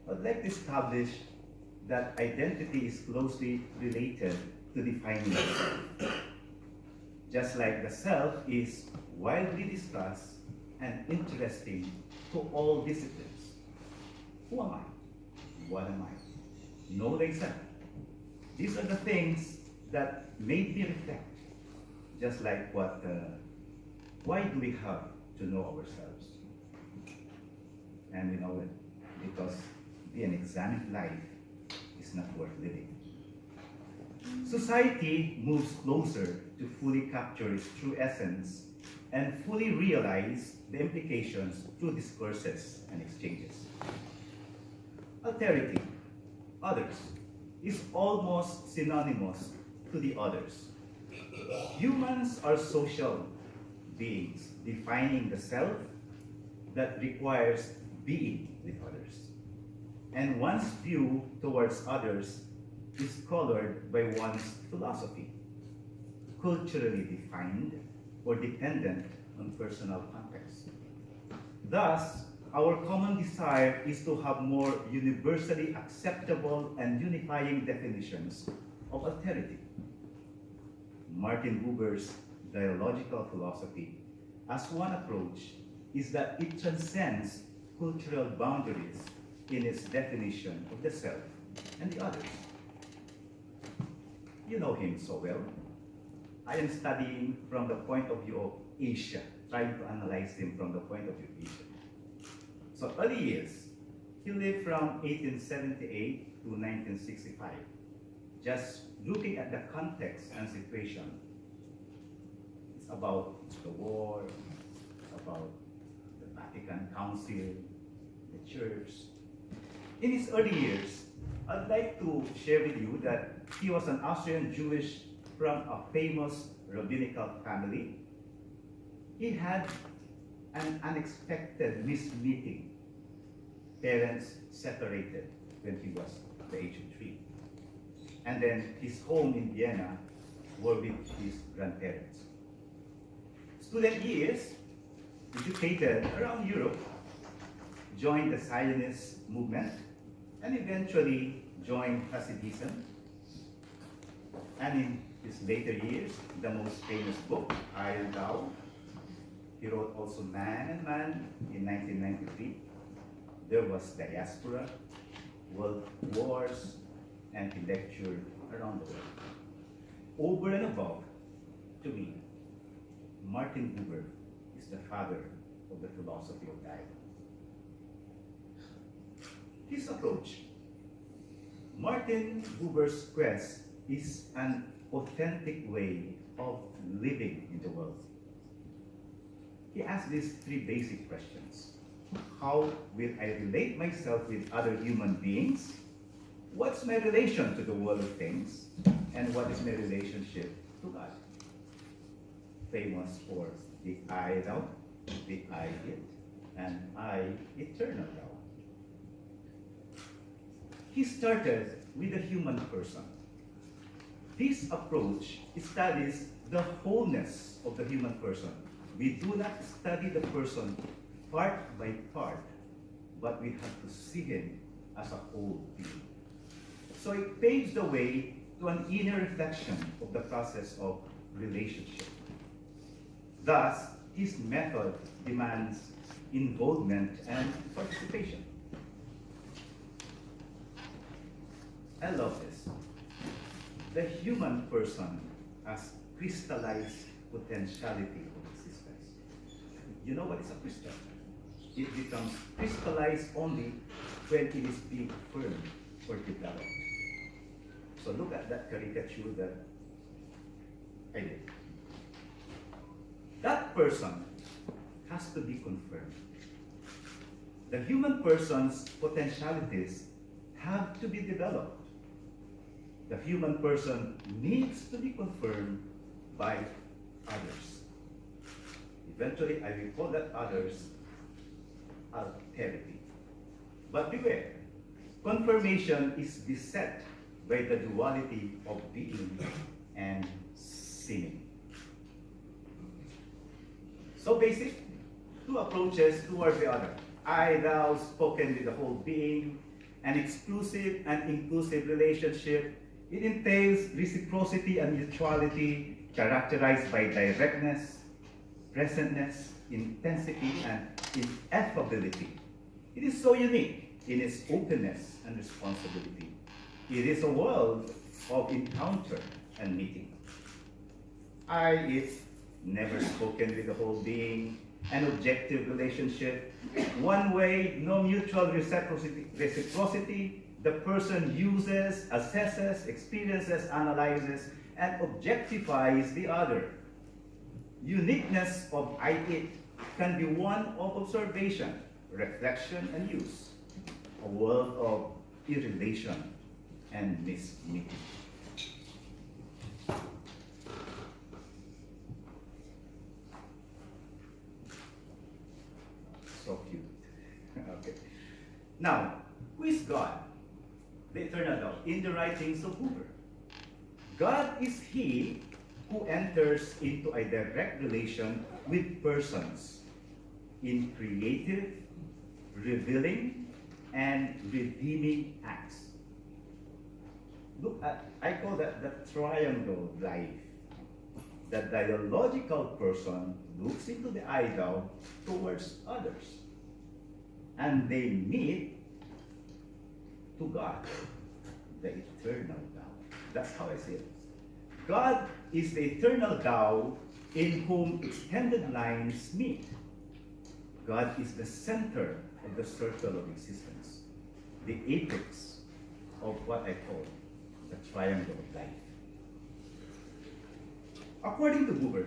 I'd like to establish that identity is closely related to defining the self. Just like the self is widely discussed and interesting to all disciplines. Who am I? What am I? Know thyself. These are the things that made me reflect. Just like why do we have to know ourselves? And we know it because the unexamined life is not worth living. Society moves closer to fully capture its true essence and fully realize the implications through discourses and exchanges. Alterity, others, is almost synonymous to the others. Humans are social beings defining the self that requires being with others. And one's view towards others is colored by one's philosophy, culturally defined or dependent on personal context. Thus, our common desire is to have more universally acceptable and unifying definitions of alterity. Martin Buber's dialogical philosophy, as one approach, is that it transcends cultural boundaries in its definition of the self and the others. You know him so well. I am studying from the point of view of Asia, trying to analyze him from the point of view of Asia. So early years, he lived from 1878 to 1965, just looking at the context and situation. It's about the war, about the Vatican Council, the church. In his early years, I'd like to share with you that he was an Austrian Jewish from a famous rabbinical family. He had an unexpected mismeeting. Parents separated when he was the age of 3. And then his home in Vienna were with his grandparents. Student years, educated around Europe, joined the Zionist movement, and eventually joined Hasidism. And in his later years, the most famous book, Iron Thou. He wrote also Man and Man in 1993. There was diaspora, world wars, and he lectured around the world. Over and above, to me, Martin Buber is the father of the philosophy of dialogue. His approach. Martin Buber's quest is an authentic way of living in the world. He asks these 3 basic questions. How will I relate myself with other human beings? What's my relation to the world of things? And what is my relationship to God? Famous for the I thou, the I it, and I eternal thou. He started with the human person. This approach studies the wholeness of the human person. We do not study the person part by part, but we have to see him as a whole being. So it paves the way to an inner reflection of the process of relationship. Thus, his method demands involvement and participation. I love this. The human person as crystallized potentiality of existence. You know what is a crystal? It becomes crystallized only when it is being formed or developed. So look at that caricature that I did. That person has to be confirmed. The human person's potentialities have to be developed. The human person needs to be confirmed by others. Eventually, I will call that others alterity. But beware, confirmation is beset by the duality of being and seeming. So basic, 2 approaches towards the other. I, thou, spoken with the whole being, an exclusive and inclusive relationship. It entails reciprocity and mutuality characterized by directness, presentness, intensity, and ineffability. It is so unique in its openness and responsibility. It is a world of encounter and meeting. I, is never spoken with the whole being, an objective relationship, one way, no mutual reciprocity. The person uses, assesses, experiences, analyzes, and objectifies the other. Uniqueness of I, it can be one of observation, reflection, and use. A world of irrelation and mismeeting. So cute. Okay. Now, who is God? The eternal God. In the writings of Buber, God is He who enters into a direct relation with persons in creative, revealing, and redeeming acts. Look at, I call that the triangle life. The dialogical person looks into the idol towards others, and they meet to God, the eternal God. That's how I see it. God is the eternal Tao in whom extended lines meet. God is the center of the circle of existence, the apex of what I call the triangle of life. According to Buber,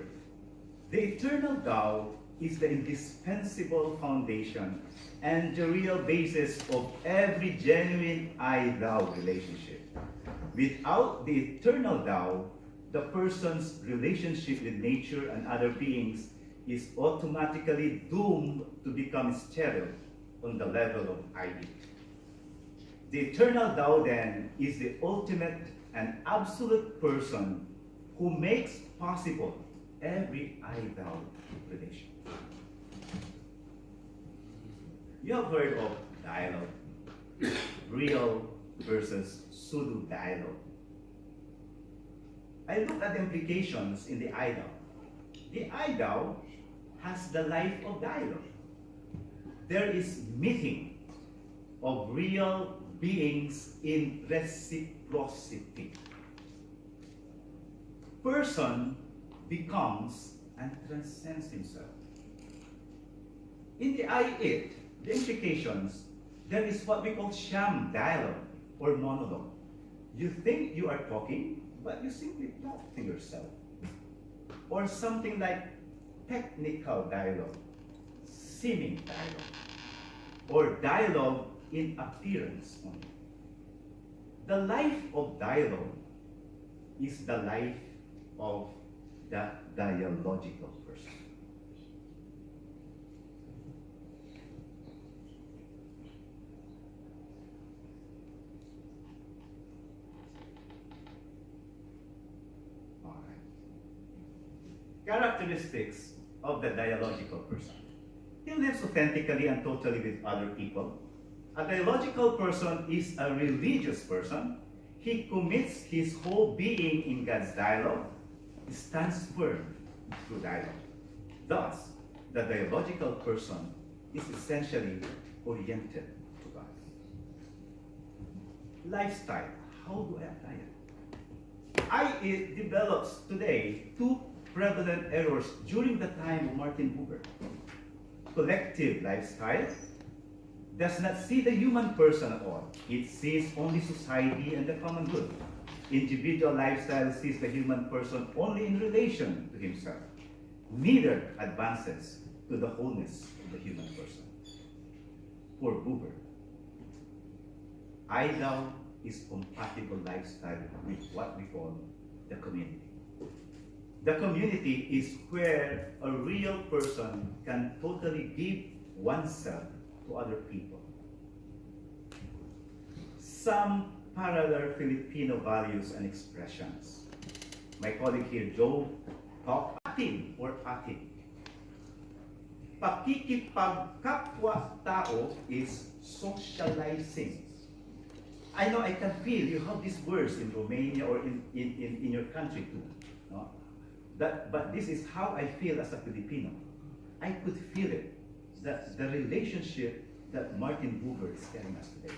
the eternal Tao is the indispensable foundation and the real basis of every genuine I-Thou relationship. Without the eternal Tao, the person's relationship with nature and other beings is automatically doomed to become sterile on the level of I. The eternal Tao then is the ultimate and absolute person who makes possible every I-Thou relation. You have heard of dialogue, real versus pseudo dialogue. I look at the implications in the I-Thou. The I-Thou has the life of dialogue. There is meeting of real beings in reciprocity. Person becomes and transcends himself. In the I-It, the implications, there is what we call sham dialogue or monologue. You think you are talking, but you simply talk to yourself. Or something like technical dialogue, seeming dialogue, or dialogue in appearance only. The life of dialogue is the life of the dialogical person. All right. Characteristics of the dialogical person. He lives authentically and totally with other people. A dialogical person is a religious person. He commits his whole being in God's dialogue, stands firm through dialogue. Thus, the dialogical person is essentially oriented to God. Lifestyle, how do I apply it? It develops today two prevalent errors during the time of Martin Buber. Collective lifestyle does not see the human person at all. It sees only society and the common good. Individual lifestyle sees the human person only in relation to himself. Neither advances to the wholeness of the human person. For Buber, I-Thou is compatible lifestyle with what we call the community. The community is where a real person can totally give oneself to other people. Some parallel Filipino values and expressions. My colleague here, Joe, talked atin or atin. Pakikipagkapwa-tao is socializing. I know I can feel you have these words in Romania or in your country too. No? But this is how I feel as a Filipino. I could feel it. That the relationship that Martin Buber is telling us today.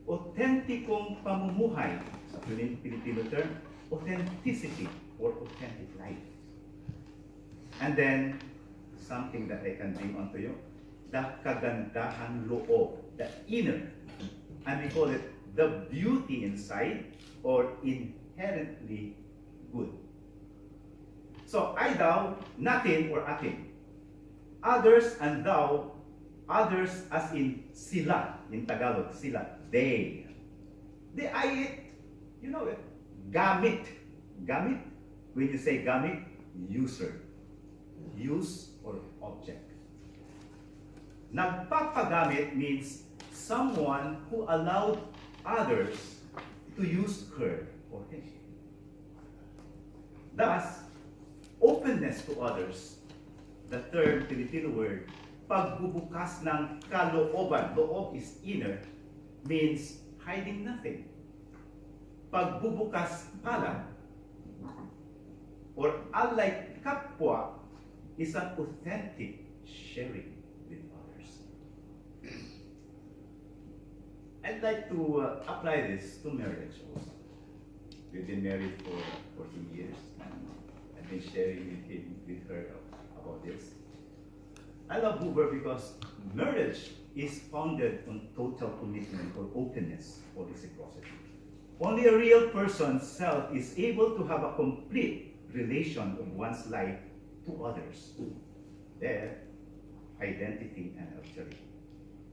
Authenticong pamumuhay, sa Filipino term, authenticity or authentic life. And then, something that I can bring onto you, the kagandahan loob, the inner, and we call it the beauty inside or inherently good. So, I, thou, nothing or atin. Others and thou, others as in sila, in Tagalog, sila, they. They, I, it, you know it. Gamit. Gamit, when you say gamit, user. Use or object. Nagpapagamit means someone who allowed others to use her or him. Thus, openness to others, the third Filipino word, pagbubukas ng kalooban, loob is inner, means hiding nothing. Pagbubukas pala, or alay kapwa, is an authentic sharing with others. I'd like to apply this to marriage also. We've been married for 14 years. I've been sharing with her about this. I love Buber because marriage is founded on total commitment or openness or reciprocity. Only a real person's self is able to have a complete relation of one's life to others, their identity and alterity.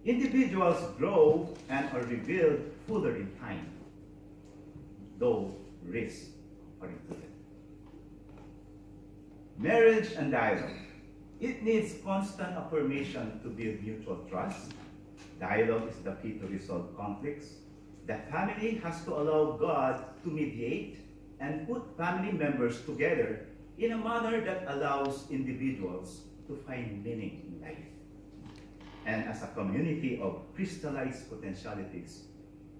Individuals grow and are revealed fuller in time, though risks are included. Marriage and dialogue. It needs constant affirmation to build mutual trust. Dialogue is the key to resolve conflicts. The family has to allow God to mediate and put family members together in a manner that allows individuals to find meaning in life. And as a community of crystallized potentialities,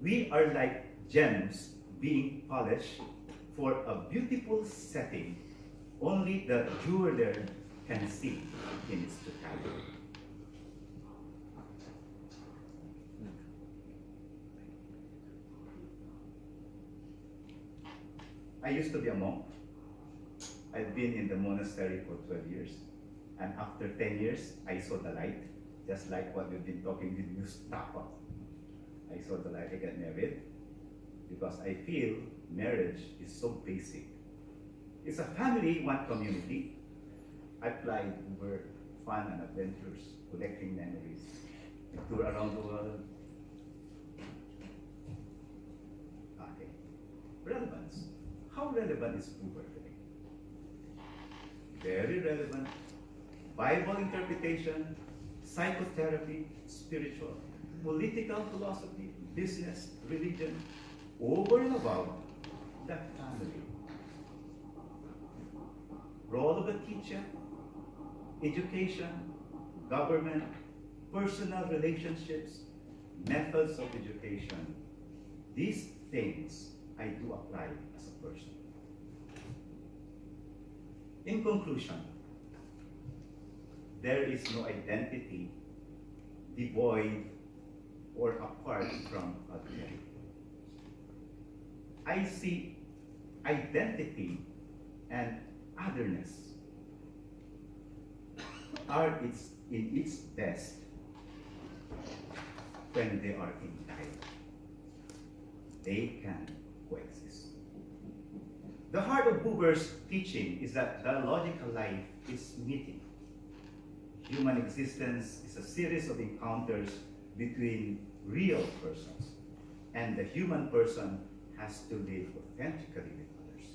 we are like gems being polished for a beautiful setting only the jeweler can see in its totality. I used to be a monk. I've been in the monastery for 12 years. And after 10 years, I saw the light, just like what we've been talking with Mustafa. I saw the light, I got married, because I feel marriage is so basic. It's a family, one community. I applied over fun and adventures, collecting memories, a tour around the world. Okay. Relevance. How relevant is Buber today? Very relevant. Bible interpretation, psychotherapy, spiritual, political philosophy, business, religion, over and above the family. Role of a teacher, education, government, personal relationships, methods of education. These things I do apply as a person. In conclusion, there is no identity devoid or apart from Alterity. I see identity and otherness are in its best when they are in dialogue. They can coexist. The heart of Buber's teaching is that dialogical life is meeting. Human existence is a series of encounters between real persons, and the human person has to live authentically with others.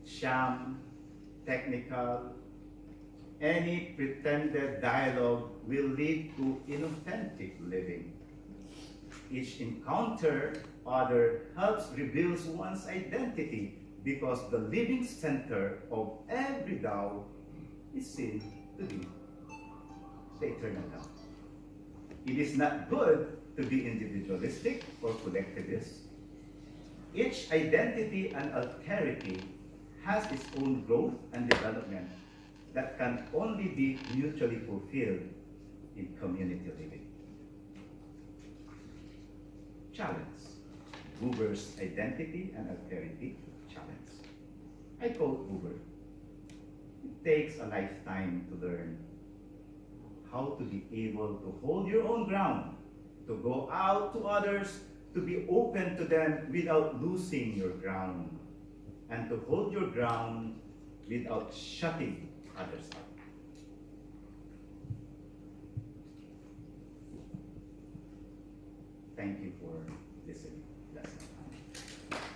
Sham, technical, any pretended dialogue will lead to inauthentic living. Each encounter other helps reveals one's identity because the living center of every Tao is seen to be the eternal Tao. It is not good to be individualistic or collectivist. Each identity and alterity has its own growth and development that can only be mutually fulfilled in community living. Challenge. Buber's identity and alterity challenge. I quote Buber. It takes a lifetime to learn how to be able to hold your own ground, to go out to others, to be open to them without losing your ground, and to hold your ground without shutting others out. Thank you for listening. That's my time.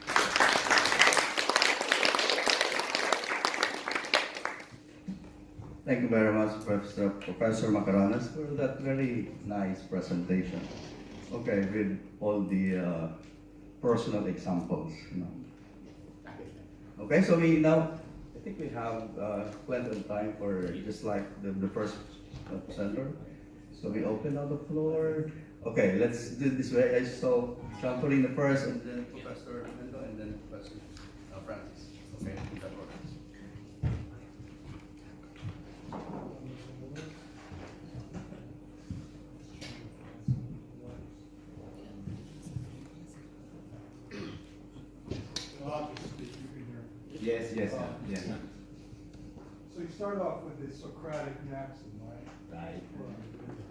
Thank you very much, Professor Macaranas, for that very nice presentation. Okay, with all the personal examples. Okay, so I think we have plenty of time for just like the first presenter. So we open up the floor. Okay, let's do it this way. I saw Trampoline first, and then Professor Mendo, and then Professor Francis. Okay, in that order. Yes, yes, yes. So you start off with the Socratic maxim, right? Right.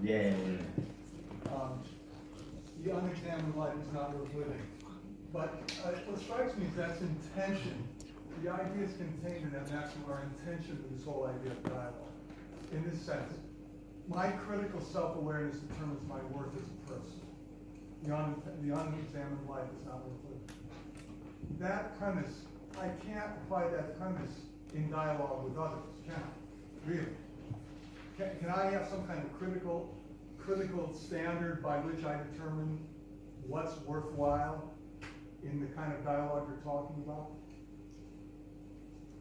Yeah. The unexamined life is not worth living. But what strikes me is that's intention. The ideas contained in that maxim are intention with this whole idea of dialogue. In this sense, my critical self-awareness determines my worth as a person. The unexamined life is not worth living. That premise, I can't apply that premise in dialogue with others, can I? Really? Can I have some kind of critical standard by which I determine what's worthwhile in the kind of dialogue you're talking about?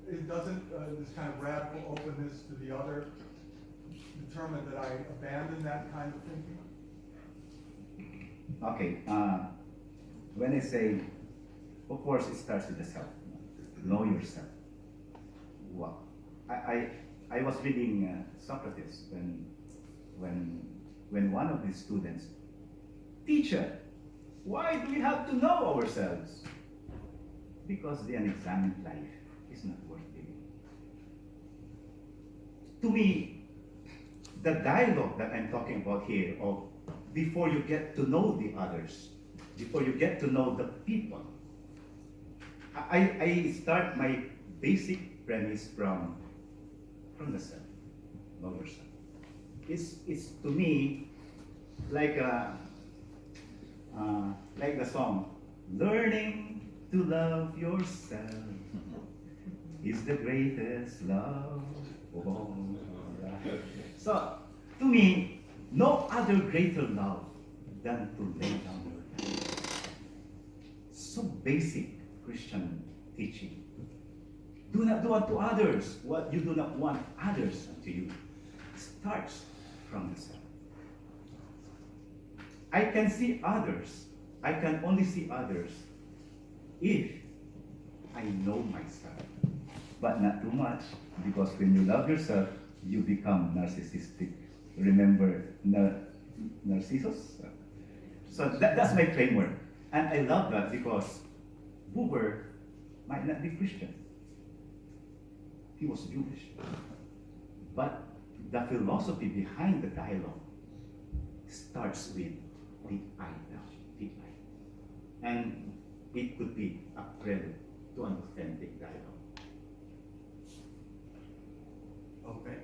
It doesn't, this kind of radical openness to the other determine that I abandon that kind of thinking? Okay, when I say, of course, it starts with the self. Know yourself. Well, I was reading Socrates when one of his students, teacher, why do we have to know ourselves? Because the unexamined life is not worth living. To me, the dialogue that I'm talking about here of before you get to know the others, before you get to know the people, I start my basic premise from the self. Know yourself. It's to me like the song, learning to love yourself is the greatest love of all. So to me, no other greater love than to lay down your life. So basic Christian teaching. Do not do unto others what you do not want others unto you. Starts from the self. I can see others. I can only see others if I know myself. But not too much, because when you love yourself, you become narcissistic. Remember Narcissus? So that's my framework. And I love that because Buber might not be Christian. He was Jewish. But the philosophy behind the dialogue starts with the I now, the I. And it could be a prelude to an authentic dialogue. Okay.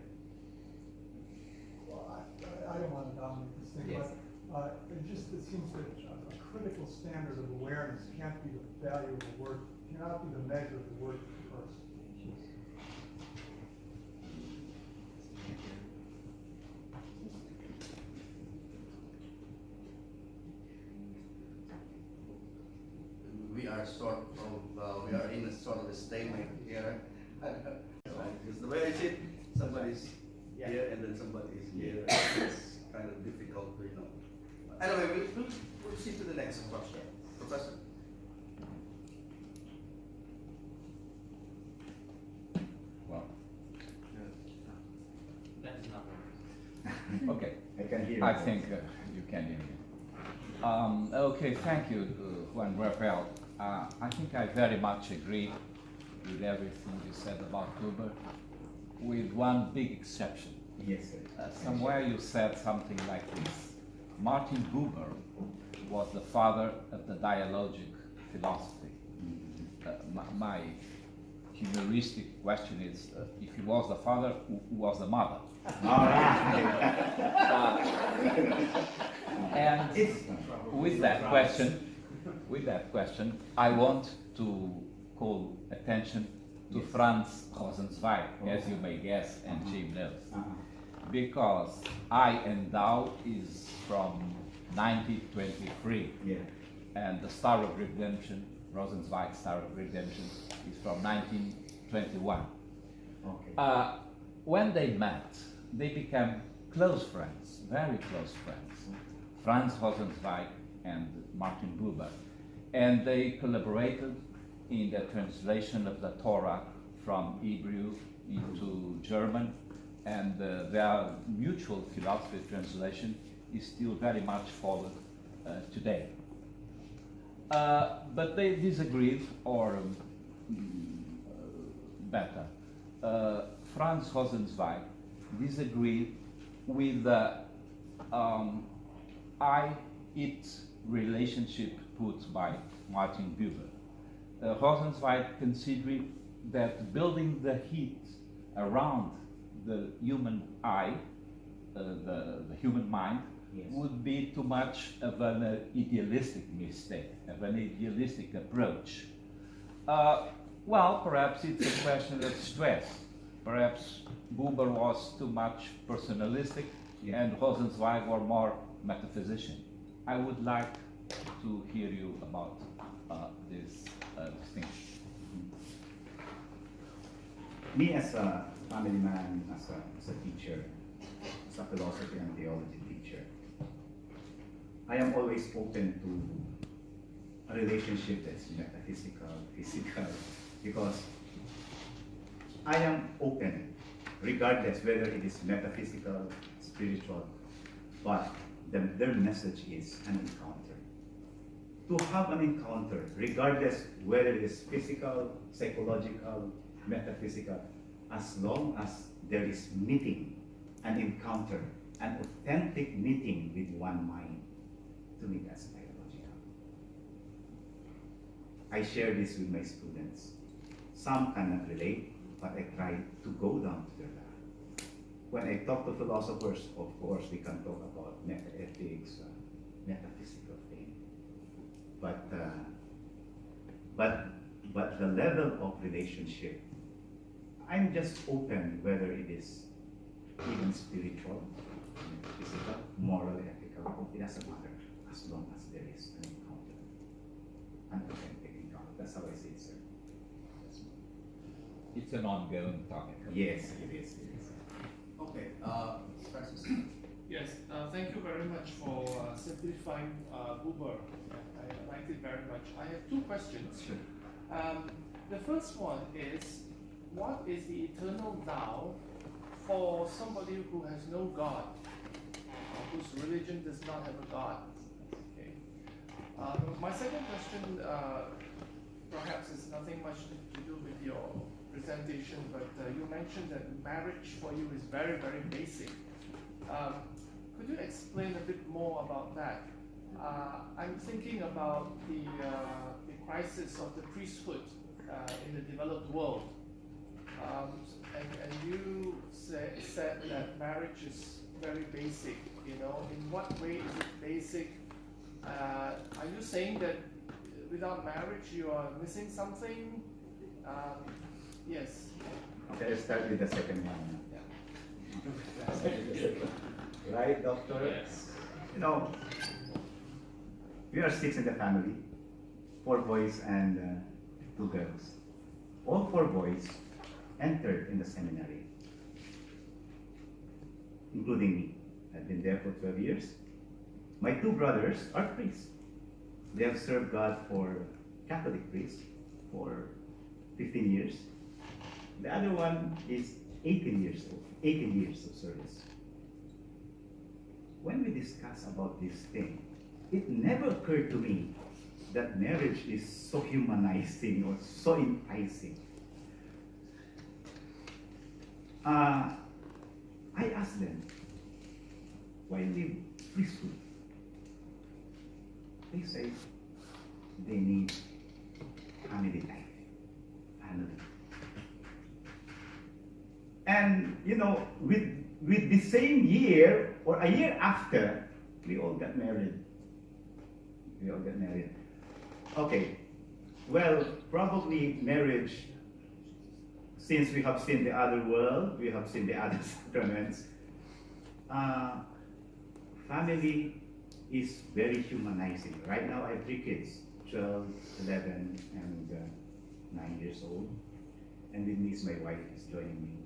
Well, I don't want to dominate this thing, Yes. but it seems that a critical standard of awareness can't be the value of the work, cannot be the measure of the work of the person. We are in a sort of a stalemate here. Because the way I sit, somebody's here and then somebody's here. It's kind of difficult to, Anyway, we'll proceed to the next question. Professor? Well, That is not okay. I can hear. I your think voice. you can hear me. Okay, thank you, Juan Rafael. I think I very much agree with everything you said about Buber, with one big exception. Yes, sir. Somewhere you said something like this. Martin Buber was the father of the dialogic philosophy. My humoristic question is, if he was the father, who was the mother? All right. And It's with that question, I want to call attention to Yes. Franz Rosenzweig, as you may guess, and Jim knows. uh-huh. Because I and Thou is from 1923, Yeah. and the Star of Redemption, Rosenzweig's Star of Redemption, is from 1921. Okay. When they met, they became close friends, very close friends, Franz Rosenzweig and Martin Buber. And they collaborated in the translation of the Torah from Hebrew into German, and their mutual philosophy translation is still very much followed today. But they disagreed, or better, Franz Rosenzweig disagreed with the I-it relationship put by Martin Buber. Rosenzweig considered that building the heat around the human eye, the human mind, Yes. would be too much of an idealistic mistake, of an idealistic approach. Well, perhaps it's a question of stress. Perhaps Buber was too much personalistic, Yeah. and Rosenzweig were more metaphysician. I would like to hear you about this distinction. Me as a family man, as a teacher, as a philosophy and theology teacher, I am always open to a relationship that's metaphysical, physical, because I am open, regardless whether it is metaphysical, spiritual, but their message is an encounter. To have an encounter, regardless whether it is physical, psychological, metaphysical, as long as there is meeting, an encounter, an authentic meeting with one mind, to me that's dialogical. I share this with my students. Some cannot relate, but I try to go down to their level. When I talk to philosophers, of course, we can talk about metaethics, metaphysical thing. But the level of relationship, I'm just open whether it is even spiritual, physical, moral, ethical, it doesn't matter as long as there is an encounter, an authentic encounter. That's how I see it, sir. It's an ongoing topic. Yes, it is. It is. Okay, Francis. Yes, thank you very much for simplifying Buber. I liked it very much. I have two questions. Sure. The first one is, what is the eternal Tao for somebody who has no God, whose religion does not have a God? Okay. My second question perhaps has nothing much to do with your presentation, but you mentioned that marriage for you is very, very basic. Could you explain a bit more about that? I'm thinking about the crisis of the priesthood in the developed world. And you said that marriage is very basic, you know. In what way is it basic? Are you saying that without marriage you are missing something? Yes. Okay, let's start with the second one. Yeah. Right, doctor? Yes. You know, we are 6 in the family, 4 boys and 2 girls. All 4 boys entered in the seminary, including me. I've been there for 12 years. My two brothers are priests. They have served God for Catholic priests for 15 years. The other one is 18 years old, 18 years of service. When we discuss about this thing, it never occurred to me that marriage is so humanizing or so enticing. I asked them, why live priesthood? They say they need family life, family. And you know, with the same year or a year after, we all got married. We all got married. Okay, well, probably marriage, since we have seen the other world, we have seen the other sacraments, family is very humanizing. Right now I have 3 kids, 12, 11, and 9 years old. And with me is my wife is joining me.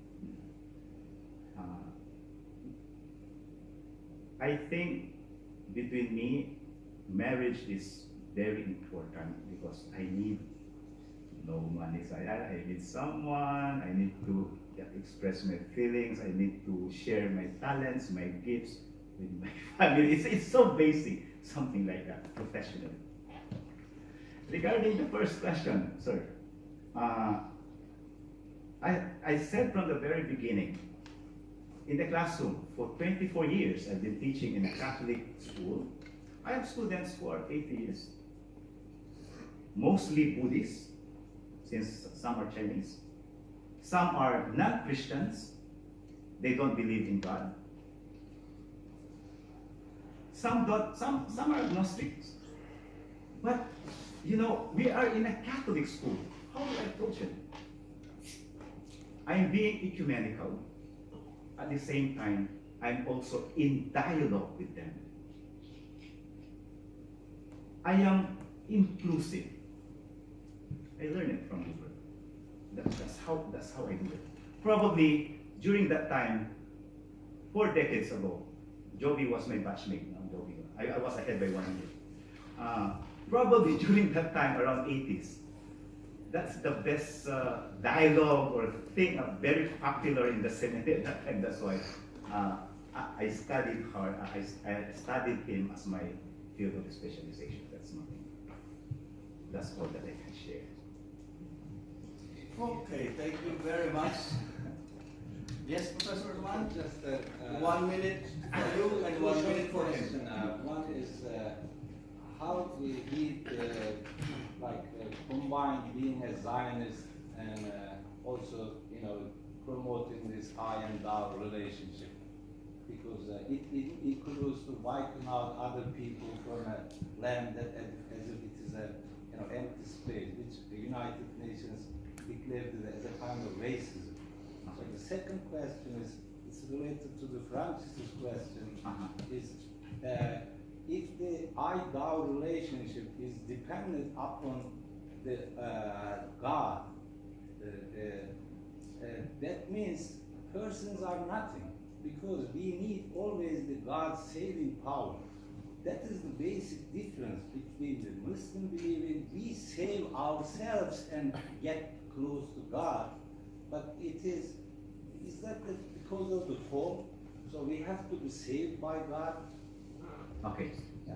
I think between me, marriage is very important because I need no money. So I need someone, I need to express my feelings, I need to share my talents, my gifts with my family. It's so basic, something like that, professional. Regarding the first question, sir, I said from the very beginning, in the classroom, for 24 years, I've been teaching in a Catholic school. I have students who are atheists, mostly Buddhists, since some are Chinese. Some are non-Christians, they don't believe in God. Some are agnostics. But, you know, we are in a Catholic school. How do I approach it? I'm being ecumenical. At the same time, I'm also in dialogue with them. I am inclusive. I learned it from Buber. That's how I do it. Probably during that time, 4 decades ago, Joby was my batchmate. No, Joby. I was ahead by 1 year. Probably during that time, around 80s, that's the best dialogue or thing very popular in the seminary at that time. That's why I studied hard. I studied him as my field of specialization. That's all that I can share. Okay, thank you very much. Yes, Professor Juan? Just 1 minute for you and 1 minute for him. One is how he combine being a Zionist and also, you know, promoting this I and thou relationship, because it could also wipe out other people from a land that as if it is a empty space, which the United Nations declared as a kind of racism. So the second question is, it's related to the Francis's question, is if the I-thou relationship is dependent upon the God, that means persons are nothing, because we need always the God's saving power. That is the basic difference between the Muslim believing we save ourselves and get close to God, but is that because of the fall? So we have to be saved by God? Okay. Yeah.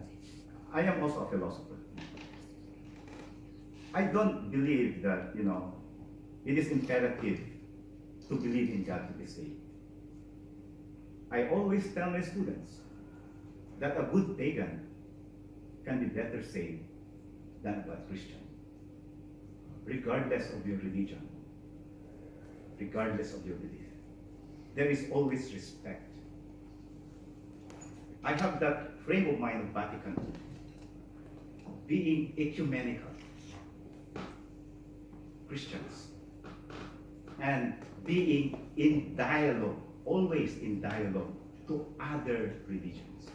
I am also a philosopher. I don't believe that, you know, it is imperative to believe in God to be saved. I always tell my students that a good pagan can be better saved than a bad Christian, regardless of your religion, regardless of your belief. There is always respect. I have that frame of mind of Vatican II, being ecumenical Christians and being in dialogue, always in dialogue to other religions.